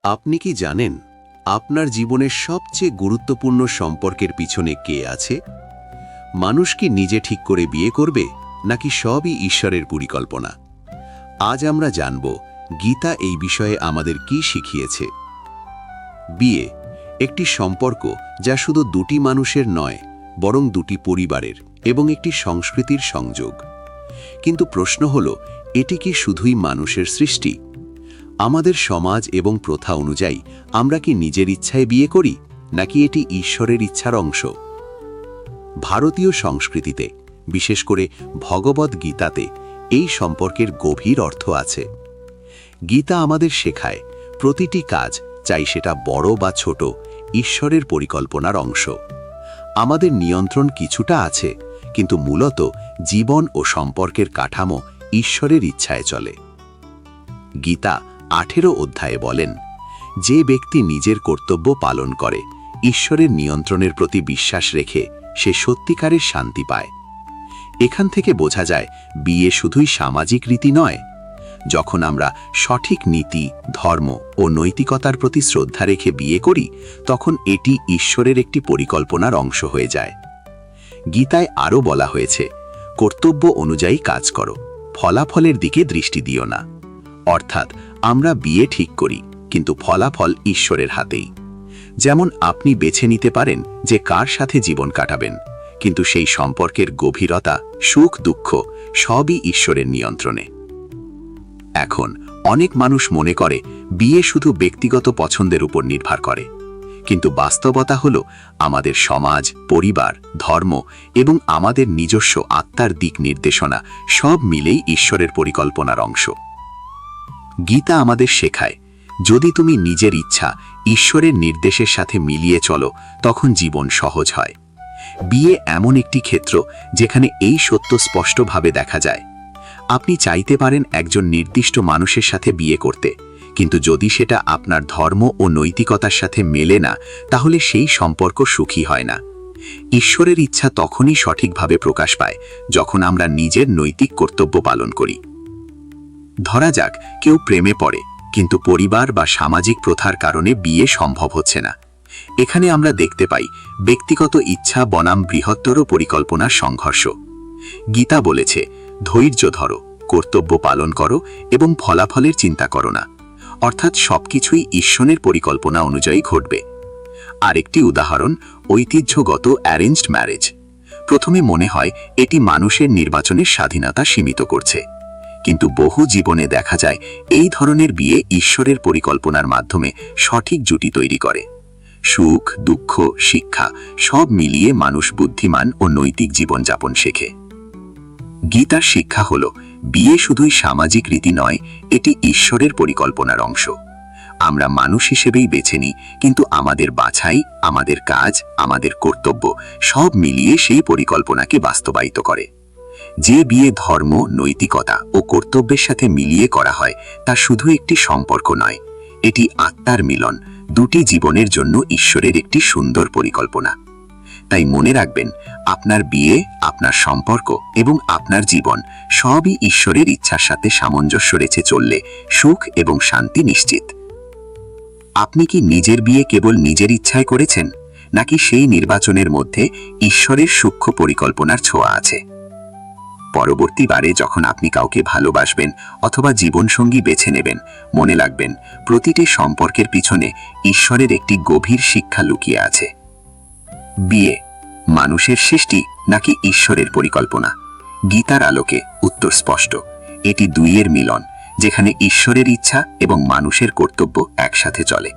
আপনি কি জানেন আপনার জীবনের সবচেয়ে গুরুত্বপূর্ণ সম্পর্কের পিছনে কে আছে? মানুষ কি নিজে ঠিক করে বিয়ে করবে, নাকি সবই ঈশ্বরের পরিকল্পনা? আজ আমরা জানব গীতা এই বিষয়ে আমাদের কি শিখিয়েছে। বিয়ে একটি সম্পর্ক যা শুধু দুটি মানুষের নয়, বরং দুটি পরিবারের এবং একটি সংস্কৃতির সংযোগ। কিন্তু প্রশ্ন হল, এটি কি শুধুই মানুষের সৃষ্টি? আমাদের সমাজ এবং প্রথা অনুযায়ী আমরা কি নিজের ইচ্ছায় বিয়ে করি, নাকি এটি ঈশ্বরের ইচ্ছার অংশ? ভারতীয় সংস্কৃতিতে, বিশেষ করে ভগবদ্ গীতাতে, এই সম্পর্কের গভীর অর্থ আছে। গীতা আমাদের শেখায়, প্রতিটি কাজ, চাই সেটা বড় বা ছোট, ঈশ্বরের পরিকল্পনার অংশ। আমাদের নিয়ন্ত্রণ কিছুটা আছে, কিন্তু মূলত জীবন ও সম্পর্কের কাঠামো ঈশ্বরের ইচ্ছায় চলে। গীতা 18 অধ্যায়ে বলেন, যে ব্যক্তি নিজের কর্তব্য পালন করে, ঈশ্বরের নিয়ন্ত্রণের প্রতি বিশ্বাস রেখে, সে সত্যিকারের শান্তি পায়। এখান থেকে বোঝা যায়, বিয়ে শুধুই সামাজিক রীতি নয়। যখন আমরা সঠিক নীতি, ধর্ম ও নৈতিকতার প্রতি শ্রদ্ধা রেখে বিয়ে করি, তখন এটি ঈশ্বরের একটি পরিকল্পনার অংশ হয়ে যায়। গীতায় আরও বলা হয়েছে, কর্তব্য অনুযায়ী কাজ করো, ফলাফলের দিকে দৃষ্টি দিও না। অর্থাৎ আমরা বিয়ে ঠিক করি, কিন্তু ফলাফল ঈশ্বরের হাতেই। যেমন আপনি বেছে নিতে পারেন যে কার সাথে জীবন কাটাবেন, কিন্তু সেই সম্পর্কের গভীরতা, সুখ দুঃখ সবই ঈশ্বরের নিয়ন্ত্রণে। এখন অনেক মানুষ মনে করে বিয়ে শুধু ব্যক্তিগত পছন্দের উপর নির্ভর করে, কিন্তু বাস্তবতা হল, আমাদের সমাজ, পরিবার, ধর্ম এবং আমাদের নিজস্ব আত্মার দিক নির্দেশনা সব মিলেই ঈশ্বরের পরিকল্পনার অংশ। গীতা আমাদের শেখায়, যদি তুমি নিজের ইচ্ছা ঈশ্বরের নির্দেশের সাথে মিলিয়ে চলো, তখন জীবন সহজ হয়। বিয়ে এমন একটি ক্ষেত্র যেখানে এই সত্য স্পষ্টভাবে দেখা যায়। আপনি চাইতে পারেন একজন নির্দিষ্ট মানুষের সাথে বিয়ে করতে, কিন্তু যদি সেটা আপনার ধর্ম ও নৈতিকতার সাথে মেলে না, তাহলে সেই সম্পর্ক সুখী হয় না। ঈশ্বরের ইচ্ছা তখনই সঠিকভাবে প্রকাশ পায়, যখন আমরা নিজের নৈতিক কর্তব্য পালন করি। ধরা যাক, কেউ প্রেমে পড়ে, কিন্তু পরিবার বা সামাজিক প্রথার কারণে বিয়ে সম্ভব হচ্ছে না। এখানে আমরা দেখতে পাই ব্যক্তিগত ইচ্ছা বনাম বৃহত্তর পরিকল্পনার সংঘর্ষ। গীতা বলেছে, ধৈর্য ধরো, কর্তব্য পালন করো এবং ফলাফলের চিন্তা করো না। অর্থাৎ সবকিছুই ঈশ্বরের পরিকল্পনা অনুযায়ী ঘটবে। আরেকটি উদাহরণ, ঐতিহ্যগত অ্যারেঞ্জড ম্যারেজ। প্রথমে মনে হয় এটি মানুষের নির্বাচনের স্বাধীনতা সীমিত করছে, কিন্তু বহু জীবনে দেখা যায় এই ধরনের বিয়ে ঈশ্বরের পরিকল্পনার মাধ্যমে সঠিক জুটি তৈরি করে। সুখ, দুঃখ, শিক্ষা সব মিলিয়ে মানুষ বুদ্ধিমান ও নৈতিক জীবনযাপন শেখে। গীতার শিক্ষা হল, বিয়ে শুধুই সামাজিক রীতি নয়, এটি ঈশ্বরের পরিকল্পনার অংশ। আমরা মানুষ হিসেবেই বেছে নিই, কিন্তু আমাদের বাছাই, আমাদের কাজ, আমাদের কর্তব্য সব মিলিয়ে সেই পরিকল্পনাকে বাস্তবায়িত করে। যে বিয়ে ধর্ম, নৈতিকতা ও কর্তব্যের সাথে মিলিয়ে করা হয়, তা শুধু একটি সম্পর্ক নয়, এটি আত্মার মিলন, দুটি জীবনের জন্য ঈশ্বরের একটি সুন্দর পরিকল্পনা। তাই মনে রাখবেন, আপনার বিয়ে, আপনার সম্পর্ক এবং আপনার জীবন সবই ঈশ্বরের ইচ্ছার সাথে সামঞ্জস্য রেখে চললে সুখ এবং শান্তি নিশ্চিত। আপনি কি নিজের বিয়ে কেবল নিজের ইচ্ছায় করেছেন, নাকি সেই নির্বাচনের মধ্যে ঈশ্বরের সূক্ষ্ম পরিকল্পনার ছোঁয়া আছে? পরবর্তীবারে যখন আপনি কাউকে ভালোবাসবেন অথবা জীবনসঙ্গী বেছে নেবেন, মনে রাখবেন, প্রতিটি সম্পর্কের পিছনে ঈশ্বরের একটি গভীর শিক্ষা লুকিয়ে আছে। বিয়ে মানুষের সৃষ্টি নাকি ঈশ্বরের পরিকল্পনা? গীতার আলোকে উত্তর স্পষ্ট, এটি দুইয়ের মিলন, যেখানে ঈশ্বরের ইচ্ছা এবং মানুষের কর্তব্য একসাথে চলে।